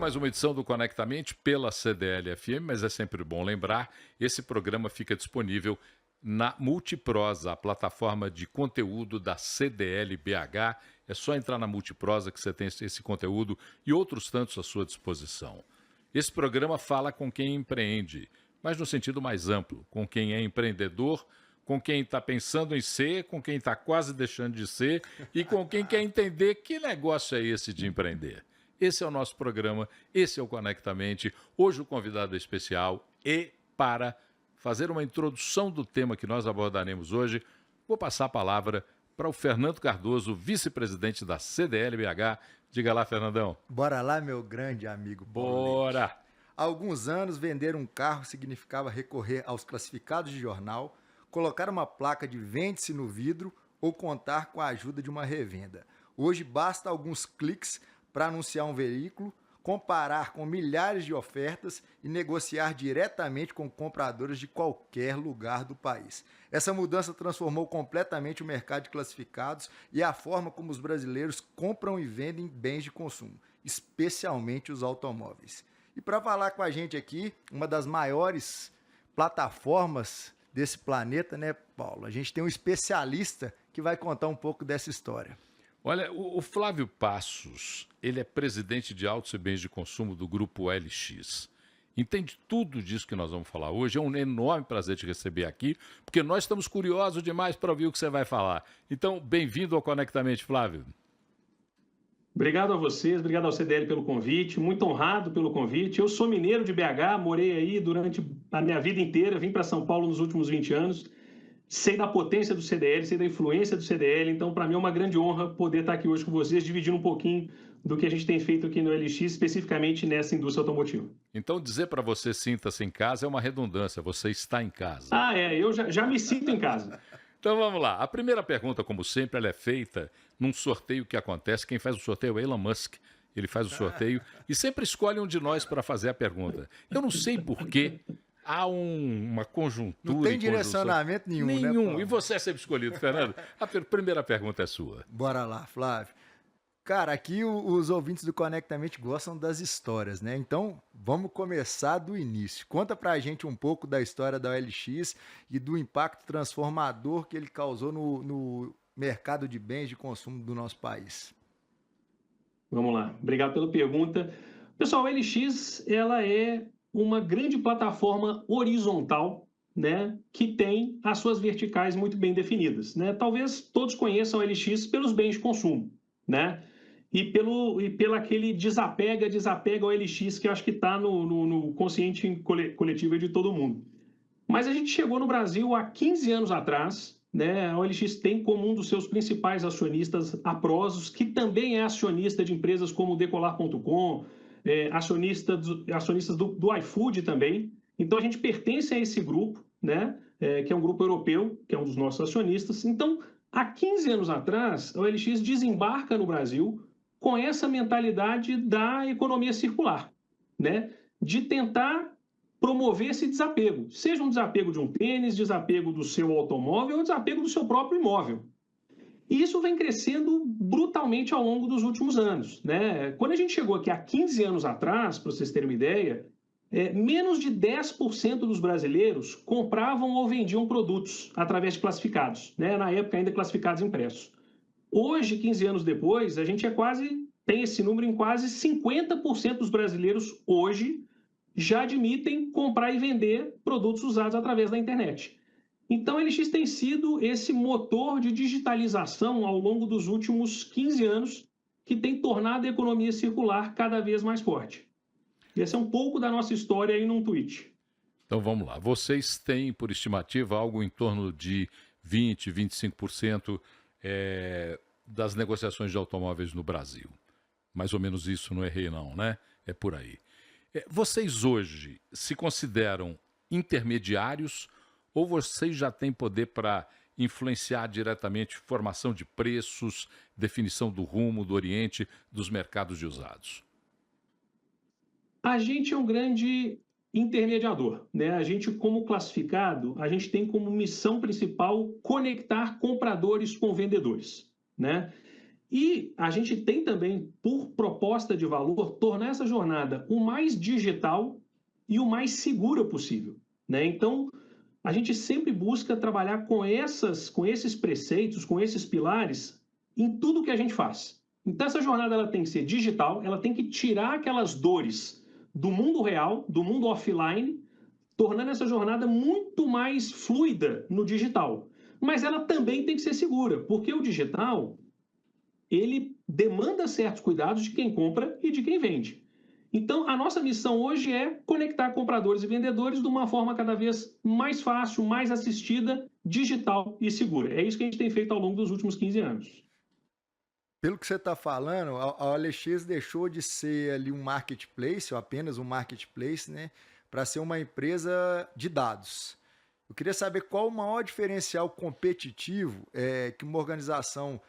mais uma edição do Conectamente pela CDL-FM, mas é sempre bom lembrar, esse programa fica disponível na Multiprosa, a plataforma de conteúdo da CDL-BH. É só entrar na Multiprosa que você tem esse conteúdo e outros tantos à sua disposição. Esse programa fala com quem empreende, mas no sentido mais amplo, com quem é empreendedor, com quem está pensando em ser, com quem está quase deixando de ser e com quem quer entender que negócio é esse de empreender. Esse é o nosso programa, esse é o Conectamente. Hoje o convidado é especial e para fazer uma introdução do tema que nós abordaremos hoje, vou passar a palavra para o Fernando Cardoso, vice-presidente da CDL-BH. Diga lá, Fernandão. Bora lá, meu grande amigo Paulo Bora! Leite. Há alguns anos, vender um carro significava recorrer aos classificados de jornal, colocar uma placa de vende-se no vidro ou contar com a ajuda de uma revenda. Hoje basta alguns cliques para anunciar um veículo, comparar com milhares de ofertas e negociar diretamente com compradores de qualquer lugar do país. Essa mudança transformou completamente o mercado de classificados e a forma como os brasileiros compram e vendem bens de consumo, especialmente os automóveis. E para falar com a gente aqui, uma das maiores plataformas desse planeta, né, Paulo? A gente tem um especialista que vai contar um pouco dessa história. Olha, o Flávio Passos, ele é presidente de autos e bens de consumo do Grupo LX. Entende tudo disso que nós vamos falar hoje. É um enorme prazer te receber aqui, porque nós estamos curiosos demais para ouvir o que você vai falar. Então, bem-vindo ao Conectamente, Flávio. Obrigado a vocês, obrigado ao CDL pelo convite, muito honrado pelo convite. Eu sou mineiro de BH, morei aí durante a minha vida inteira, vim para São Paulo nos últimos 20 anos. Sei da potência do CDL, sei da influência do CDL, então para mim é uma grande honra poder estar aqui hoje com vocês, dividindo um pouquinho do que a gente tem feito aqui no LX, especificamente nessa indústria automotiva. Então dizer para você sinta-se em casa é uma redundância, você está em casa. Eu já me sinto em casa. Então vamos lá, a primeira pergunta, como sempre, ela é feita num sorteio que acontece, quem faz o sorteio é Elon Musk. Ele faz o sorteio e sempre escolhe um de nós para fazer a pergunta. Eu não sei porquê. Há uma conjuntura. Não tem direcionamento nenhum, né, Paulo? E você é sempre escolhido, Fernando. A primeira pergunta é sua. Bora lá, Flávio. Cara, aqui os ouvintes do Conectamente gostam das histórias, né? Então, vamos começar do início. Conta pra gente um pouco da história da OLX e do impacto transformador que ele causou no mercado de bens de consumo do nosso país. Vamos lá. Obrigado pela pergunta. Pessoal, a OLX, ela é uma grande plataforma horizontal, né, que tem as suas verticais muito bem definidas, né? Talvez todos conheçam a OLX pelos bens de consumo, né? E pelo aquele desapega OLX que eu acho que está no consciente coletivo de todo mundo. Mas a gente chegou no Brasil há 15 anos atrás, né? A OLX tem como um dos seus principais acionistas a Prosus, que também é acionista de empresas como Decolar.com, acionistas do iFood também. Então, a gente pertence a esse grupo, né? Que é um grupo europeu, que é um dos nossos acionistas. Então, há 15 anos atrás, a OLX desembarca no Brasil com essa mentalidade da economia circular, né? De tentar promover esse desapego, seja um desapego de um tênis, desapego do seu automóvel ou desapego do seu próprio imóvel. E isso vem crescendo brutalmente ao longo dos últimos anos, né? Quando a gente chegou aqui há 15 anos atrás, para vocês terem uma ideia, menos de 10% dos brasileiros compravam ou vendiam produtos através de classificados, né? Na época ainda classificados impressos. Hoje, 15 anos depois, a gente tem esse número em quase 50% dos brasileiros hoje já admitem comprar e vender produtos usados através da internet. Então, a LX tem sido esse motor de digitalização ao longo dos últimos 15 anos que tem tornado a economia circular cada vez mais forte. Esse é um pouco da nossa história aí num tweet. Então vamos lá. Vocês têm, por estimativa, algo em torno de 20%, 25% das negociações de automóveis no Brasil. Mais ou menos isso, não errei não, né? É por aí. Vocês hoje se consideram intermediários ou vocês já têm poder para influenciar diretamente formação de preços, definição do rumo, do oriente, dos mercados de usados? A gente é um grande intermediador, né? A gente, como classificado, a gente tem como missão principal conectar compradores com vendedores, né? E a gente tem também, por proposta de valor, tornar essa jornada o mais digital e o mais segura possível, né? Então, a gente sempre busca trabalhar com esses preceitos, com esses pilares em tudo que a gente faz. Então, essa jornada ela tem que ser digital, ela tem que tirar aquelas dores do mundo real, do mundo offline, tornando essa jornada muito mais fluida no digital. Mas ela também tem que ser segura, porque o digital ele demanda certos cuidados de quem compra e de quem vende. Então, a nossa missão hoje é conectar compradores e vendedores de uma forma cada vez mais fácil, mais assistida, digital e segura. É isso que a gente tem feito ao longo dos últimos 15 anos. Pelo que você está falando, a OLX deixou de ser ali um marketplace, ou apenas um marketplace, né, para ser uma empresa de dados. Eu queria saber qual o maior diferencial competitivo que uma organização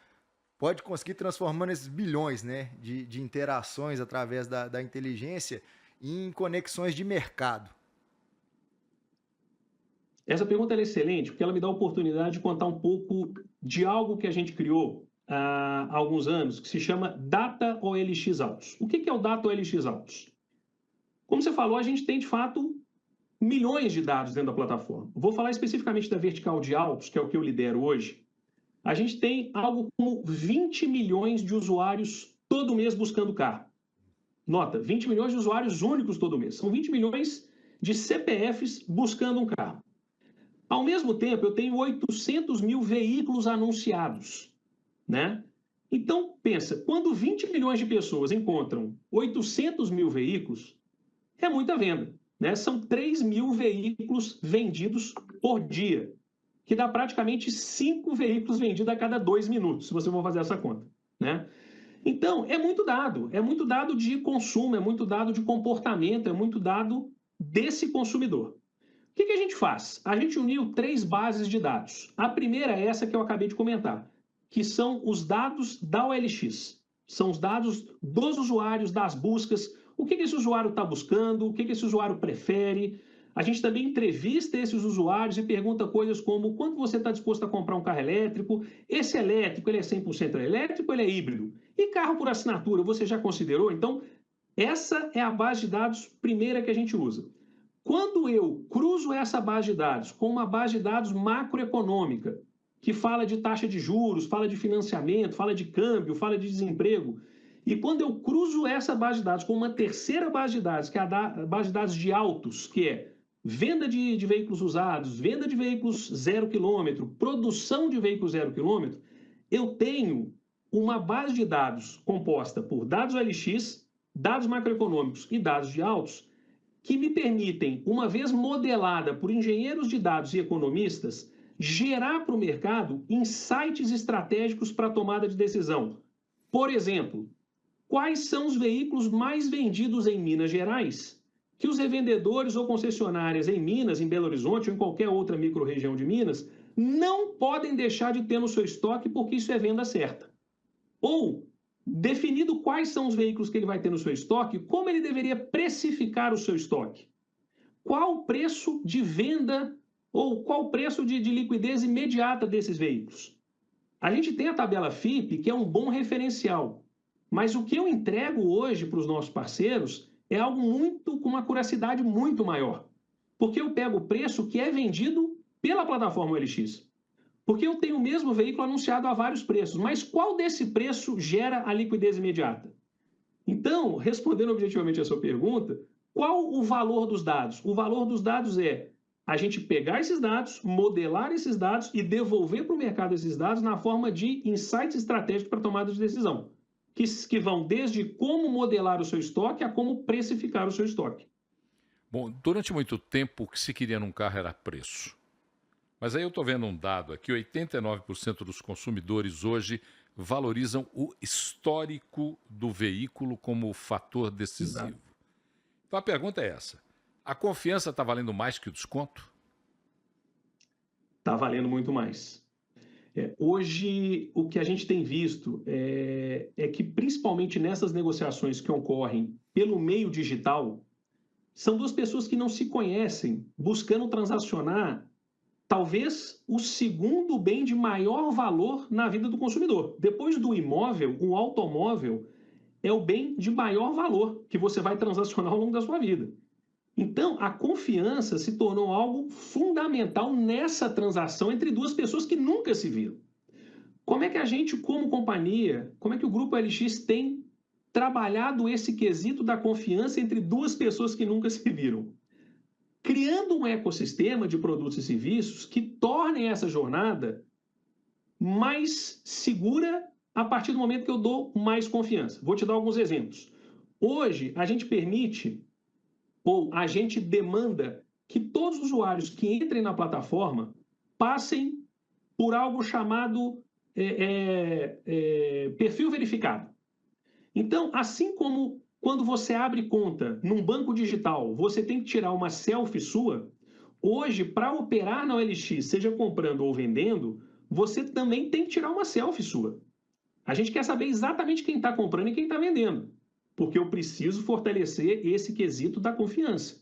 pode conseguir transformando esses bilhões, né, de interações através da inteligência em conexões de mercado. Essa pergunta é excelente, porque ela me dá a oportunidade de contar um pouco de algo que a gente criou há alguns anos, que se chama Data OLX Autos. O que é o Data OLX Autos? Como você falou, a gente tem, de fato, milhões de dados dentro da plataforma. Vou falar especificamente da vertical de autos, que é o que eu lidero hoje. A gente tem algo como 20 milhões de usuários todo mês buscando carro. Nota, 20 milhões de usuários únicos todo mês. São 20 milhões de CPFs buscando um carro. Ao mesmo tempo, eu tenho 800 mil veículos anunciados, né? Então, pensa, quando 20 milhões de pessoas encontram 800 mil veículos, é muita venda, né? São 3 mil veículos vendidos por dia, que dá praticamente 5 veículos vendidos a cada 2 minutos, se você for fazer essa conta, né? Então, é muito dado de consumo, é muito dado de comportamento, é muito dado desse consumidor. O que a gente faz? A gente uniu 3 bases de dados. A primeira é essa que eu acabei de comentar, que são os dados da OLX. São os dados dos usuários, das buscas, o que esse usuário está buscando, o que esse usuário prefere. A gente também entrevista esses usuários e pergunta coisas como quanto você está disposto a comprar um carro elétrico, esse elétrico ele é 100% elétrico, ele é híbrido. E carro por assinatura, você já considerou? Então, essa é a base de dados primeira que a gente usa. Quando eu cruzo essa base de dados com uma base de dados macroeconômica, que fala de taxa de juros, fala de financiamento, fala de câmbio, fala de desemprego, e quando eu cruzo essa base de dados com uma terceira base de dados, que é a base de dados de autos, que é venda de veículos usados, venda de veículos 0 km, produção de veículos 0 km, eu tenho uma base de dados composta por dados OLX, dados macroeconômicos e dados de autos, que me permitem, uma vez modelada por engenheiros de dados e economistas, gerar para o mercado insights estratégicos para a tomada de decisão. Por exemplo, quais são os veículos mais vendidos em Minas Gerais que os revendedores ou concessionárias em Minas, em Belo Horizonte ou em qualquer outra micro-região de Minas não podem deixar de ter no seu estoque porque isso é venda certa. Ou, definido quais são os veículos que ele vai ter no seu estoque, como ele deveria precificar o seu estoque? Qual o preço de venda ou qual o preço de liquidez imediata desses veículos? A gente tem a tabela FIPE, que é um bom referencial, mas o que eu entrego hoje para os nossos parceiros é algo com uma curiosidade muito maior, porque eu pego o preço que é vendido pela plataforma OLX. Porque eu tenho o mesmo veículo anunciado a vários preços, mas qual desse preço gera a liquidez imediata? Então, respondendo objetivamente a sua pergunta, qual o valor dos dados? O valor dos dados é a gente pegar esses dados, modelar esses dados e devolver para o mercado esses dados na forma de insights estratégicos para tomada de decisão, que vão desde como modelar o seu estoque a como precificar o seu estoque. Bom, durante muito tempo o que se queria num carro era preço. Mas aí eu estou vendo um dado aqui, 89% dos consumidores hoje valorizam o histórico do veículo como fator decisivo. Exato. Então a pergunta é essa, a confiança está valendo mais que o desconto? Está valendo muito mais. Hoje, o que a gente tem visto é que, principalmente nessas negociações que ocorrem pelo meio digital, são duas pessoas que não se conhecem, buscando transacionar talvez o segundo bem de maior valor na vida do consumidor. Depois do imóvel, o automóvel é o bem de maior valor que você vai transacionar ao longo da sua vida. Então, a confiança se tornou algo fundamental nessa transação entre duas pessoas que nunca se viram. Como é que a gente, como companhia, como é que o Grupo LX tem trabalhado esse quesito da confiança entre duas pessoas que nunca se viram? Criando um ecossistema de produtos e serviços que tornem essa jornada mais segura a partir do momento que eu dou mais confiança. Vou te dar alguns exemplos. Hoje, a gente permite, ou a gente demanda, que todos os usuários que entrem na plataforma passem por algo chamado perfil verificado. Então, assim como quando você abre conta num banco digital, você tem que tirar uma selfie sua, hoje, para operar na OLX, seja comprando ou vendendo, você também tem que tirar uma selfie sua. A gente quer saber exatamente quem está comprando e quem está vendendo, porque eu preciso fortalecer esse quesito da confiança,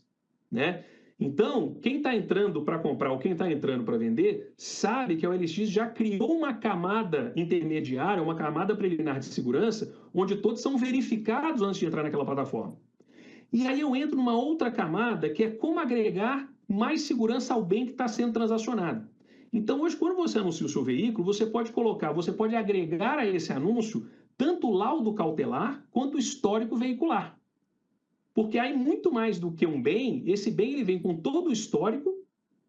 né? Então, quem está entrando para comprar ou quem está entrando para vender, sabe que a OLX já criou uma camada intermediária, uma camada preliminar de segurança, onde todos são verificados antes de entrar naquela plataforma. E aí eu entro numa outra camada, que é como agregar mais segurança ao bem que está sendo transacionado. Então, hoje, quando você anuncia o seu veículo, você pode agregar a esse anúncio tanto o laudo cautelar quanto o histórico veicular. Porque aí, muito mais do que um bem, esse bem ele vem com todo o histórico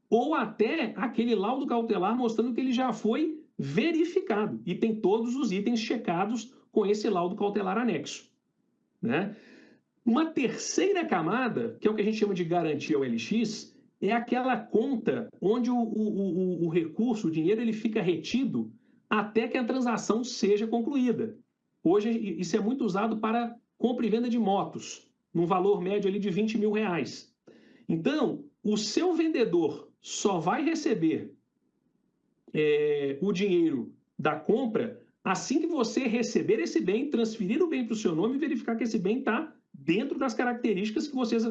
ou até aquele laudo cautelar mostrando que ele já foi verificado e tem todos os itens checados com esse laudo cautelar anexo, né? Uma terceira camada, que é o que a gente chama de garantia OLX, é aquela conta onde o recurso, o dinheiro, ele fica retido até que a transação seja concluída. Hoje, isso é muito usado para compra e venda de motos, num valor médio ali de R$20 mil. Então, o seu vendedor só vai receber o dinheiro da compra assim que você receber esse bem, transferir o bem para o seu nome e verificar que esse bem está dentro das características que vocês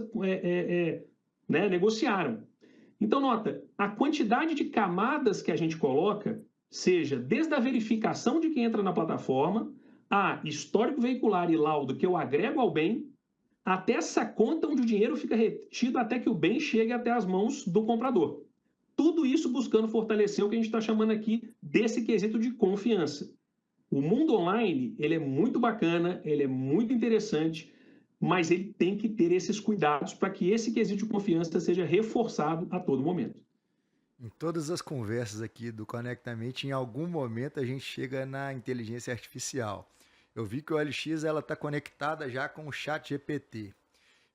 negociaram. Então, nota, a quantidade de camadas que a gente coloca, seja desde a verificação de quem entra na plataforma, a histórico veicular e laudo que eu agrego ao bem, até essa conta onde o dinheiro fica retido até que o bem chegue até as mãos do comprador. Tudo isso buscando fortalecer o que a gente está chamando aqui desse quesito de confiança. O mundo online, ele é muito bacana, ele é muito interessante, mas ele tem que ter esses cuidados para que esse quesito de confiança seja reforçado a todo momento. Em todas as conversas aqui do Conectamente, em algum momento a gente chega na inteligência artificial. Eu vi que o OLX está conectada já com o ChatGPT.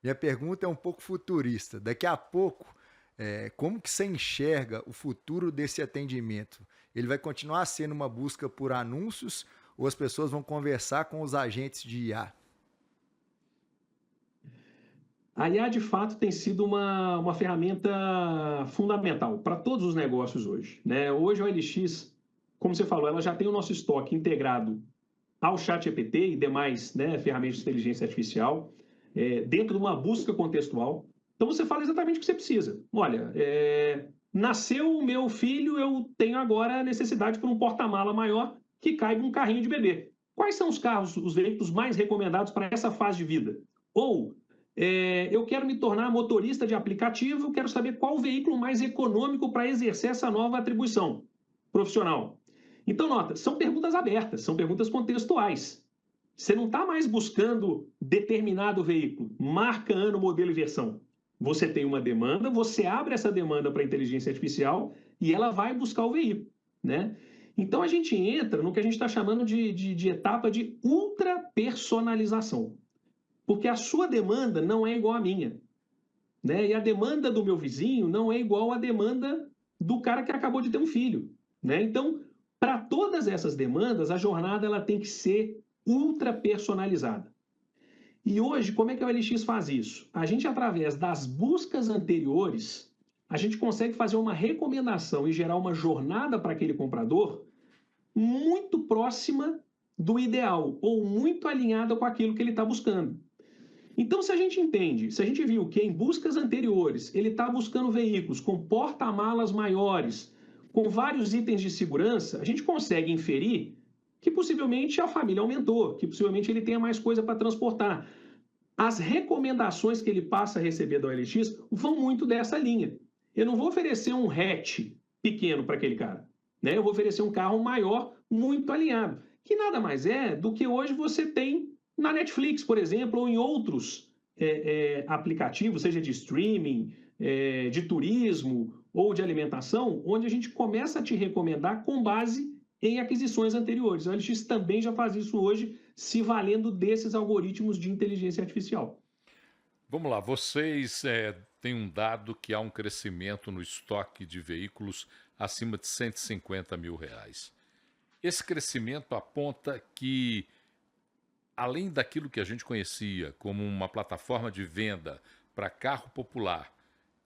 Minha pergunta é um pouco futurista. Daqui a pouco, como que você enxerga o futuro desse atendimento? Ele vai continuar sendo uma busca por anúncios ou as pessoas vão conversar com os agentes de IA? A IA, de fato, tem sido uma ferramenta fundamental para todos os negócios hoje, né? Hoje, a OLX, como você falou, ela já tem o nosso estoque integrado ao ChatGPT e demais, né, ferramentas de inteligência artificial, dentro de uma busca contextual. Então, você fala exatamente o que você precisa. Olha, nasceu o meu filho, eu tenho agora a necessidade por um porta-mala maior que caiba um carrinho de bebê. Quais são os carros, os veículos mais recomendados para essa fase de vida? Ou eu quero me tornar motorista de aplicativo, quero saber qual o veículo mais econômico para exercer essa nova atribuição profissional. Então, nota, são perguntas abertas, são perguntas contextuais. Você não está mais buscando determinado veículo, marca, ano, modelo e versão. Você tem uma demanda, você abre essa demanda para a inteligência artificial e ela vai buscar o veículo, né? Então, a gente entra no que a gente está chamando de etapa de ultra-personalização. Porque a sua demanda não é igual à minha, né? E a demanda do meu vizinho não é igual à demanda do cara que acabou de ter um filho, né? Então, para todas essas demandas, a jornada ela tem que ser ultra personalizada. E hoje, como é que a OLX faz isso? A gente, através das buscas anteriores, a gente consegue fazer uma recomendação e gerar uma jornada para aquele comprador muito próxima do ideal ou muito alinhada com aquilo que ele está buscando. Então, se a gente entende, se a gente viu que em buscas anteriores ele está buscando veículos com porta-malas maiores, com vários itens de segurança, a gente consegue inferir que possivelmente a família aumentou, que possivelmente ele tenha mais coisa para transportar. As recomendações que ele passa a receber da OLX vão muito dessa linha. Eu não vou oferecer um hatch pequeno para aquele cara, né? Eu vou oferecer um carro maior, muito alinhado, que nada mais é do que hoje você tem na Netflix, por exemplo, ou em outros aplicativos, seja de streaming, de turismo ou de alimentação, onde a gente começa a te recomendar com base em aquisições anteriores. A OLX também já faz isso hoje, se valendo desses algoritmos de inteligência artificial. Vamos lá, vocês têm um dado que há um crescimento no estoque de veículos acima de R$ 150 mil. Esse crescimento aponta que, além daquilo que a gente conhecia como uma plataforma de venda para carro popular,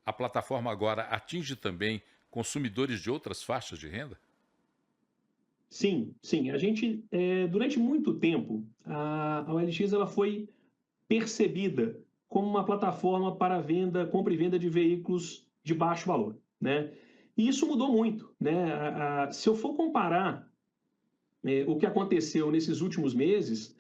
a plataforma agora atinge também consumidores de outras faixas de renda? Sim, sim. A gente, durante muito tempo, a OLX ela foi percebida como uma plataforma para venda, compra e venda de veículos de baixo valor, né? E isso mudou muito, né? Se eu for comparar o que aconteceu nesses últimos meses,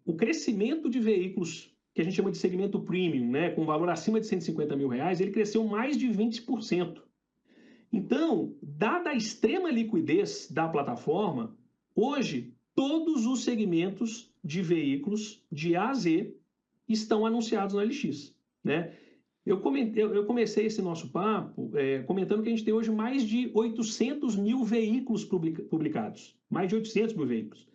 o crescimento de veículos que a gente chama de segmento premium, né, com valor acima de R$ 150 mil, ele cresceu mais de 20%. Então, dada a extrema liquidez da plataforma, hoje todos os segmentos de veículos de A a Z estão anunciados na OLX, né? Eu comecei esse nosso papo comentando que a gente tem hoje mais de 800 mil veículos publicados, mais de 800 mil veículos.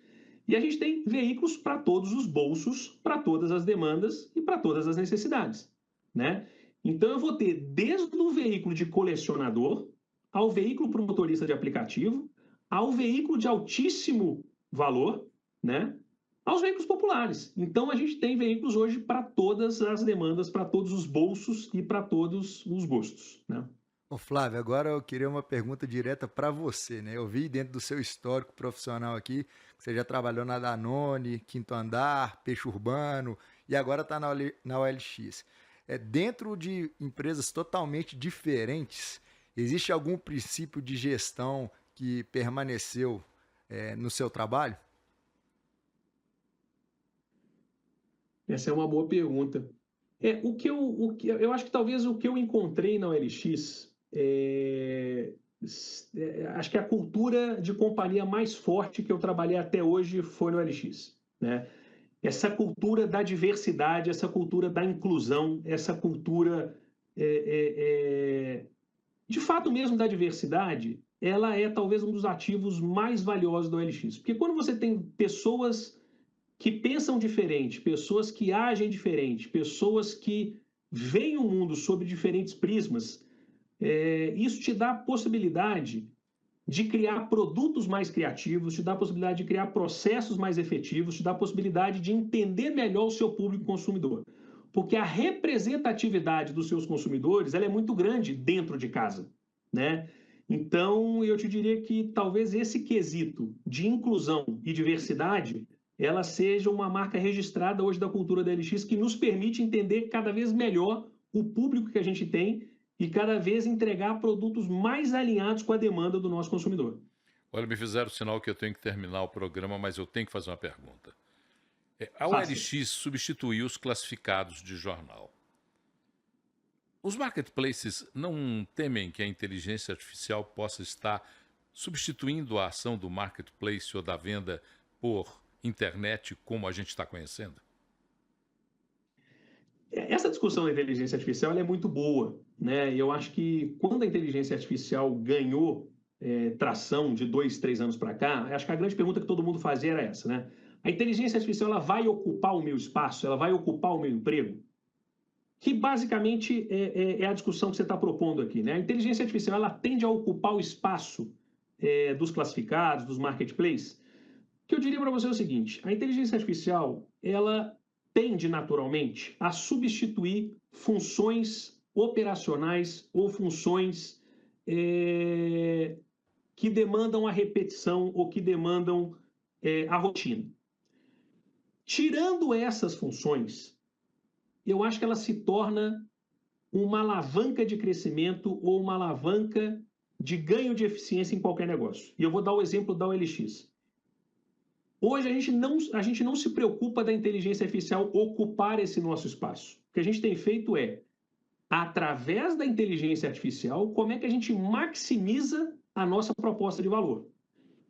E a gente tem veículos para todos os bolsos, para todas as demandas e para todas as necessidades, né? Então eu vou ter desde o veículo de colecionador, ao veículo para o motorista de aplicativo, ao veículo de altíssimo valor, né? Aos veículos populares. Então a gente tem veículos hoje para todas as demandas, para todos os bolsos e para todos os gostos, né? Ô Flávio, agora eu queria uma pergunta direta para você, né? Eu vi dentro do seu histórico profissional aqui que você já trabalhou na Danone, Quinto Andar, Peixe Urbano e agora está na OLX. Dentro de empresas totalmente diferentes, existe algum princípio de gestão que permaneceu no seu trabalho? Essa é uma boa pergunta. Eu acho que talvez o que eu encontrei na OLX acho que a cultura de companhia mais forte que eu trabalhei até hoje foi no OLX, né? Essa cultura da diversidade, essa cultura da inclusão, essa cultura de fato mesmo da diversidade, ela é talvez um dos ativos mais valiosos da OLX. Porque quando você tem pessoas que pensam diferente, pessoas que agem diferente, pessoas que veem o mundo sob diferentes prismas, isso te dá a possibilidade de criar produtos mais criativos, te dá a possibilidade de criar processos mais efetivos, te dá a possibilidade de entender melhor o seu público consumidor. Porque a representatividade dos seus consumidores ela é muito grande dentro de casa, né? Então, eu te diria que talvez esse quesito de inclusão e diversidade ela seja uma marca registrada hoje da cultura da LX que nos permite entender cada vez melhor o público que a gente tem e cada vez entregar produtos mais alinhados com a demanda do nosso consumidor. Olha, me fizeram o sinal que eu tenho que terminar o programa, mas eu tenho que fazer uma pergunta. A Fácil. OLX substituiu os classificados de jornal. Os marketplaces não temem que a inteligência artificial possa estar substituindo a ação do marketplace ou da venda por internet como a gente está conhecendo? Essa discussão da inteligência artificial ela é muito boa, né? Eu acho que quando a inteligência artificial ganhou tração de 2, 3 anos para cá, acho que a grande pergunta que todo mundo fazia era essa, né? A inteligência artificial ela vai ocupar o meu espaço, ela vai ocupar o meu emprego? Que basicamente é a discussão que você está propondo aqui, né? A inteligência artificial ela tende a ocupar o espaço dos classificados, dos marketplaces. O que eu diria para você é o seguinte: a inteligência artificial ela tende naturalmente a substituir funções operacionais ou funções que demandam a repetição ou que demandam a rotina. Tirando essas funções, eu acho que ela se torna uma alavanca de crescimento ou uma alavanca de ganho de eficiência em qualquer negócio. E eu vou dar o exemplo da OLX. Hoje a gente não se preocupa da inteligência artificial ocupar esse nosso espaço. O que a gente tem feito é, através da inteligência artificial, como é que a gente maximiza a nossa proposta de valor.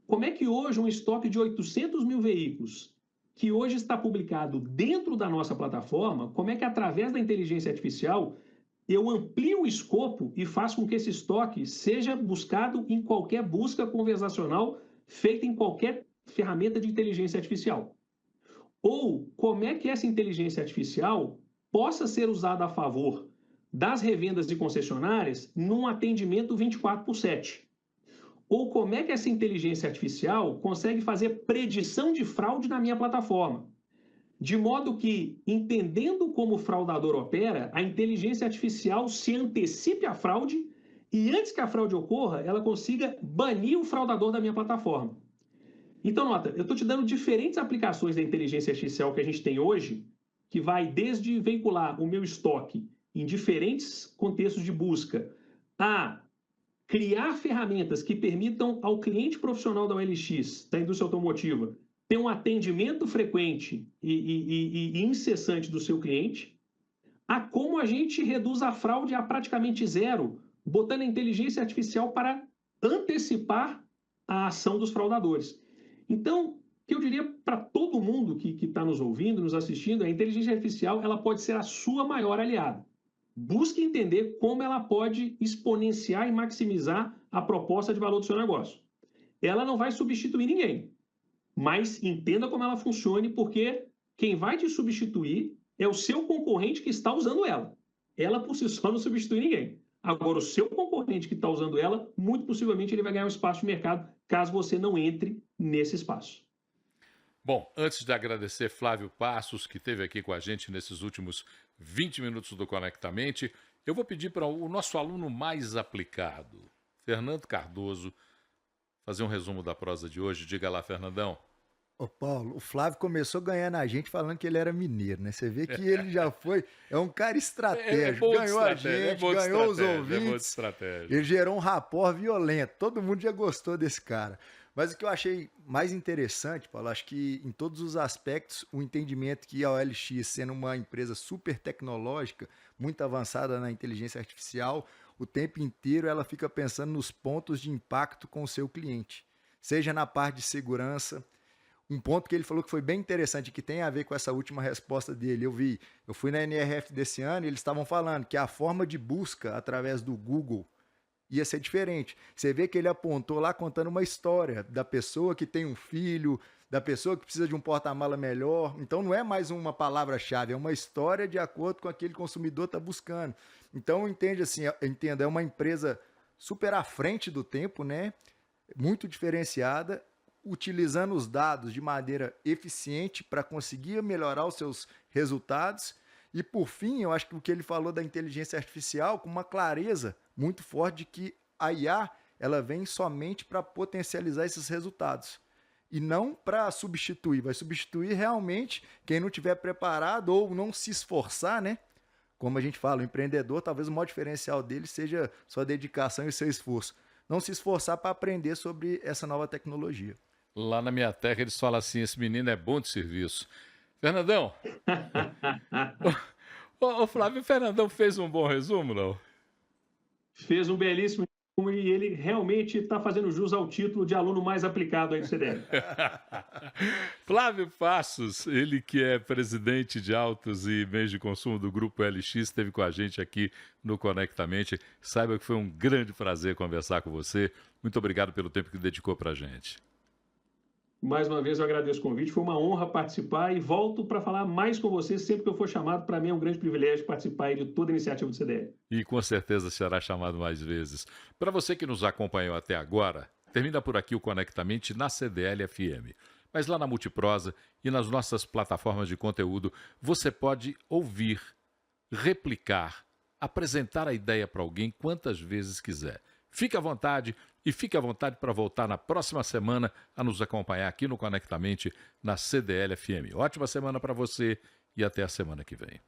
Como é que hoje um estoque de 800 mil veículos, que hoje está publicado dentro da nossa plataforma, como é que através da inteligência artificial eu amplio o escopo e faço com que esse estoque seja buscado em qualquer busca conversacional feita em qualquer ferramenta de inteligência artificial. Ou como é que essa inteligência artificial possa ser usada a favor das revendas de concessionárias num atendimento 24/7. Ou como é que essa inteligência artificial consegue fazer predição de fraude na minha plataforma. De modo que, entendendo como o fraudador opera, a inteligência artificial se antecipe à fraude e, antes que a fraude ocorra, ela consiga banir o fraudador da minha plataforma. Então, nota, eu estou te dando diferentes aplicações da inteligência artificial que a gente tem hoje, que vai desde veicular o meu estoque em diferentes contextos de busca, a criar ferramentas que permitam ao cliente profissional da OLX, da indústria automotiva, ter um atendimento frequente e incessante do seu cliente, a como a gente reduz a fraude a praticamente zero, botando a inteligência artificial para antecipar a ação dos fraudadores. Então, o que eu diria para todo mundo que está nos ouvindo, nos assistindo, a inteligência artificial ela pode ser a sua maior aliada. Busque entender como ela pode exponenciar e maximizar a proposta de valor do seu negócio. Ela não vai substituir ninguém, mas entenda como ela funciona, porque quem vai te substituir é o seu concorrente que está usando ela. Ela, por si só, não substitui ninguém. Agora, o seu concorrente que está usando ela, muito possivelmente ele vai ganhar um espaço de mercado, caso você não entre nesse espaço. Bom, antes de agradecer Flávio Passos, que esteve aqui com a gente nesses últimos 20 minutos do Conectamente, eu vou pedir para o nosso aluno mais aplicado, Fernando Cardoso, fazer um resumo da prosa de hoje. Diga lá, Fernandão. Ô Paulo, o Flávio começou ganhando a gente falando que ele era mineiro, né? Você vê que ele já foi, é um cara estratégico, ganhou a gente, ganhou os ouvintes, ele gerou um rapport violento, todo mundo já gostou desse cara. Mas o que eu achei mais interessante, Paulo, acho que em todos os aspectos, o entendimento que a OLX, sendo uma empresa super tecnológica, muito avançada na inteligência artificial, o tempo inteiro ela fica pensando nos pontos de impacto com o seu cliente, seja na parte de segurança. Um ponto que ele falou que foi bem interessante, que tem a ver com essa última resposta dele, eu fui na NRF desse ano e eles estavam falando que a forma de busca através do Google ia ser diferente. Você vê que ele apontou lá contando uma história da pessoa que tem um filho, da pessoa que precisa de um porta-mala melhor. Então não é mais uma palavra-chave, é uma história de acordo com aquele consumidor está buscando. Então entendo, é uma empresa super à frente do tempo, né? Muito diferenciada, utilizando os dados de maneira eficiente para conseguir melhorar os seus resultados. E, por fim, eu acho que o que ele falou da inteligência artificial, com uma clareza muito forte de que a IA ela vem somente para potencializar esses resultados e não para substituir. Vai substituir realmente quem não estiver preparado ou não se esforçar, né? Como a gente fala, o empreendedor, talvez o maior diferencial dele seja sua dedicação e seu esforço. Não se esforçar para aprender sobre essa nova tecnologia. Lá na minha terra eles falam assim, esse menino é bom de serviço. Fernandão, o Flávio, o Fernandão fez um bom resumo, não? Fez um belíssimo resumo e ele realmente está fazendo jus ao título de aluno mais aplicado aí do CDL. Flávio Passos, ele que é presidente de autos e meios de consumo do Grupo LX, esteve com a gente aqui no Conectamente. Saiba que foi um grande prazer conversar com você. Muito obrigado pelo tempo que dedicou para a gente. Mais uma vez eu agradeço o convite, foi uma honra participar e volto para falar mais com você sempre que eu for chamado. Para mim é um grande privilégio participar aí de toda a iniciativa do CDL. E com certeza será chamado mais vezes. Para você que nos acompanhou até agora, termina por aqui o Conectamente na CDL FM. Mas lá na Multiprosa e nas nossas plataformas de conteúdo, você pode ouvir, replicar, apresentar a ideia para alguém quantas vezes quiser. Fique à vontade e fique à vontade para voltar na próxima semana a nos acompanhar aqui no Conectamente na CDL FM. Ótima semana para você e até a semana que vem.